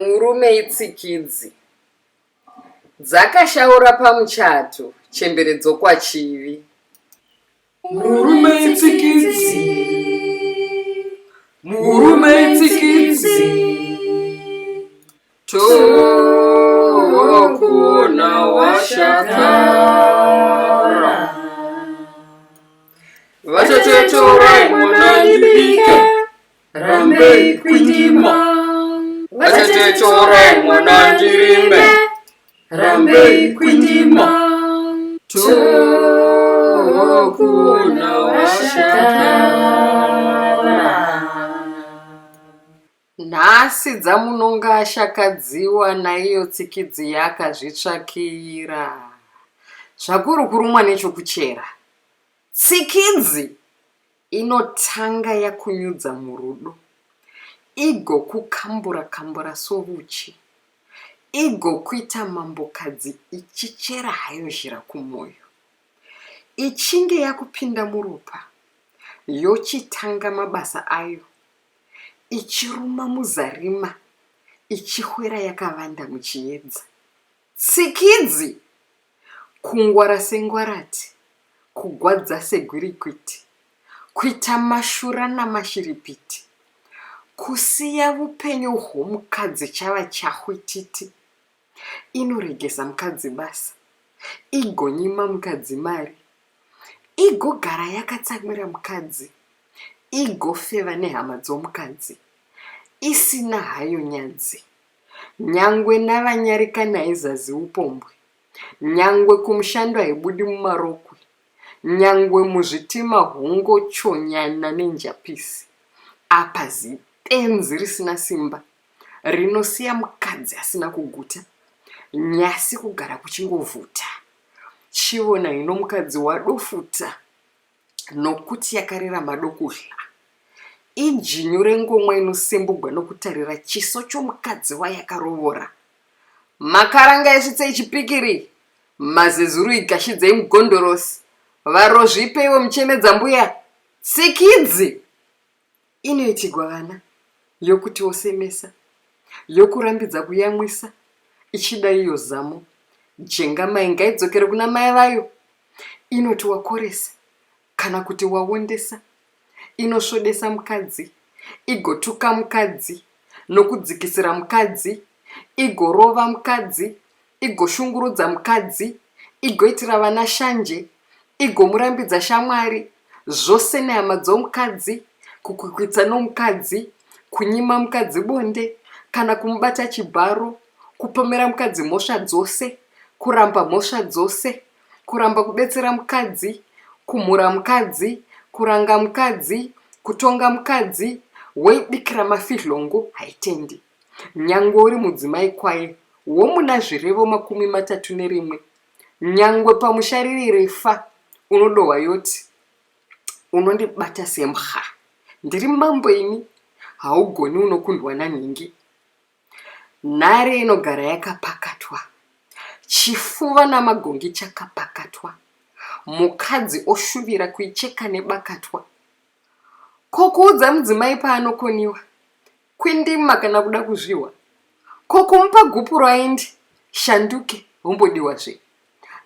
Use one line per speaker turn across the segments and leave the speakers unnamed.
Murume itsikidzi dzakashaura pamuchato chemberedzo kwachivi.
Murume itsikidzi, murume itsikidzi,
tokuona washakara. Vachatotorai mwana ndibike,
rambei kwindima.
vachatotorai mwana ndirime,
Rambei kwindima.
tokuona washakara. Nhasi dzamunonga ashakadziwa naiyo tsikidzi yakazvitsvakira. Zvakuru kurumwa nechokuchera. Tsikidzi inotanga yakunyudza murudo, igokukambura-kambura sovuchi, igokuita mambokadzi ichichera hayo zhira kumwoyo. Ichinge yakupinda muropa, yochitanga mabasa ayo, ichiruma muzarima, ichihwera yakavanda muchiedza. Tsikidzi kungwara sengwarati, kugwadza segwirikwiti, kuita mashura namashiripiti, kusiya upenyu hwomukadzi chava chahwititi. Inoregesa mukadzi basa, igonyima mukadzi mari, igogara yakatsamwira mukadzi, igofeva nehama dzomukadzi, isina hayo nyadzi. Nyangwe navanyarika naye zazi upombwe, nyangwe kumushando haibudi mumarokwe, nyangwe muzvitima hongo chonyana nenjapisi. Apa zipenzi risina simba, rinosiya mukadzi asina kuguta, nyasi kugara kuchingovhuta. Chiona ino mukadzi wadofuta, nokuti yakarera madokuhla. Ijinyu rengomwa inosembugwa nokutarira chiso chomukadzi wayakarovora. Makaranga esvitse ichipikiri, mazezuru igashidzei mugondorosi, varozvipeiwo muchemedza mbuya. Tsikidzi inoitigwa vana, yokuti osemesa, yokurambidza kuyamwisa, ichida iyo zamo. Jenga mai ngaidzokere kuna mai vayo. Inoti wakoresa kana kuti waondesa, inosvodesa mukadzi, igotuka mukadzi, nokudzikisira mukadzi, igorova mukadzi, igoshungurudza mukadzi, igoitira vana shanje, igomurambidza shamwari, zvose nehama dzomukadzi, kukwikwidza nomukadzi, kunyima mukadzi bonde, kana kumubata chibharo, kupomera mukadzi mhosva dzose, kuramba mhosva dzose, kuramba kubetsera mukadzi, kumhura mukadzi, kuranga mukadzi, kutonga mukadzi, weibikira mafidhlongo haitendi. Nyangwe uri mudzimai kwaye, womuna zvirevo 31, nyangwe pamushariri refa, unodohwa yoti, unondibata semha, ndiri mambo ini, haugoni unokundwa nanhingi. Nhare inogara yakapakatwa, chifuva namagongi chakapakatwa, mukadzi oshuvira kuicheka nebakatwa. Kokuudza mudzimai paanokoniwa, kwindima kana kuda kuzviwa, kokumupa gupuro aende, shanduke, hombodiwazve.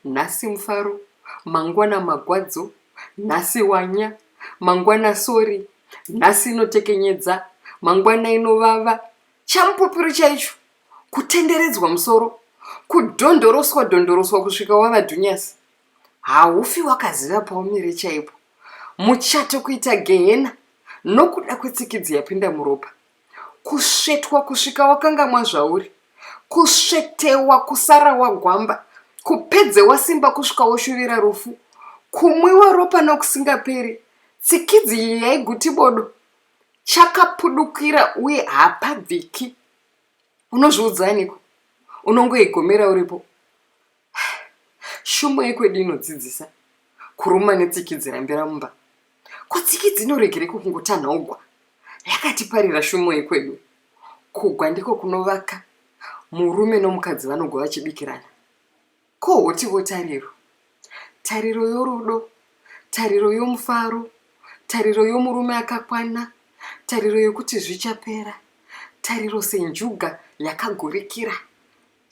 Nhasi mufaro, mangwana magwadzo, nhasi wanya, mangwana sori, nhasi inotekenyedza, mangwana inovava, chamupupiro chaicho, kutenderedzwa musoro, kudhondoroswa kusvika wava dhunyasi. Haufi wakaziva paumire chaipo. Muchato kuita gehena, nokuda kwetsikidzi yapinda muropa. Kusvetwa kusvika wakangamwa zvauri, kusvetewa kusara wagwamba, kupedzewa simba kusvika woshuvira rufu, kumwiwa ropa nokusingaperi. Tsikidzi iyi yaiguti bodo, chakapudukira uye hapabviki. Unozviudzaniko? Unongoigomera uripo. Shumo yekwedu inodzidzisa kuruma netsikidzi rambira mumba. Ko tsikidzi inoregere kungotanhaugwa, yakatiparira shumo yekwedu. Kugwa ndiko kunovaka, murume nomukadzi vanogwa vachibikirana. Ko hotiwo tariro, tariro yorudo, tariro yomufaro, tariro yomurume akakwana, tariro yokuti zvichapera, tariro senjuga yakagurikira.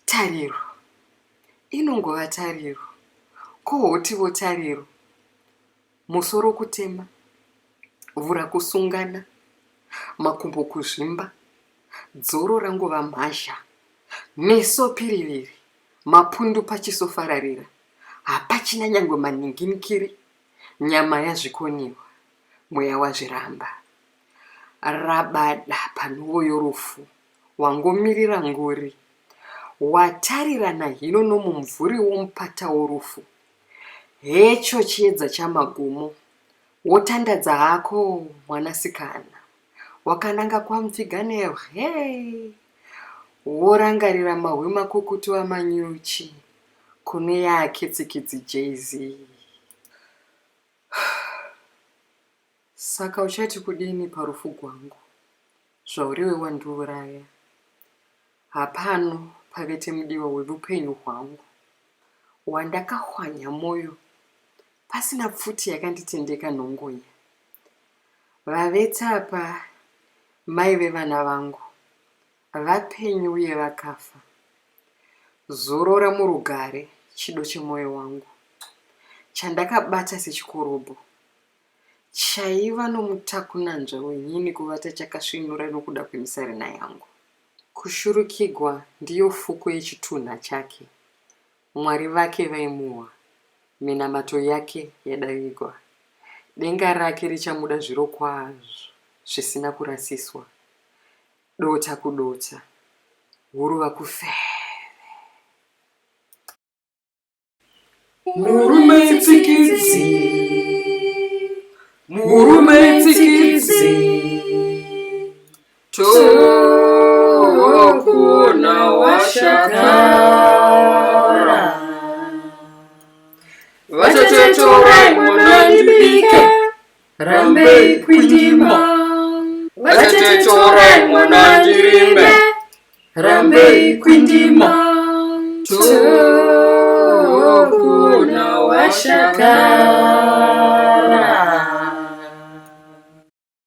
Tariro inongova tariro, kohotivo tariro. Musoro kutema, vura kusungana, makumbo kuzvimba, dzoro rangova mhazha, meso piriviri, mapundu pachisofararira, hapachina nyangwe maninginikiri, nyama yazvikoniwa, mweya wazviramba. Rabada panhuvo yorufu, wangomirira ngori, watarirana hino nomumvuri womupata worufu. Hecho chiedza chamagumo, wotandadza hako mwanasikana, wakananga kwamupfiganero, worangarira mahwe makukutu amanyuchi, kune yake tsikidzi Jay-Z. Saka uchati kudini parufu gwangu, zvauriwe wandiuraya. Hapano pavete mudiwa wevupenyu hwangu, wandakahwanya moyo, pasina pfuti yakanditendeka nhongonya. Vavete apa mai vevana vangu, vapenyu uye vakafa. Zorora murugare chido chemwoyo wangu, chandakabata sechikorobo, chaiva nomutakunanzva wenyini kuvata chakasvinura nokuda kwemisarina yangu. Kushurukigwa ndiyo fuko yechitunha chake. Mwari vake vaimuwa, minamato yake yadavigwa. Denga rake richamuda zviro kwazvo, zvisina kurasiswa. Dota kudota, huruva kufeve.
Murume tsikidzi, murume tsikidzi, tokuna washakara. Vachatetora mwana ndibike, rambei kwindima. Vachatetora mwana ndirime, rambei kwindima. Tokuna washakara.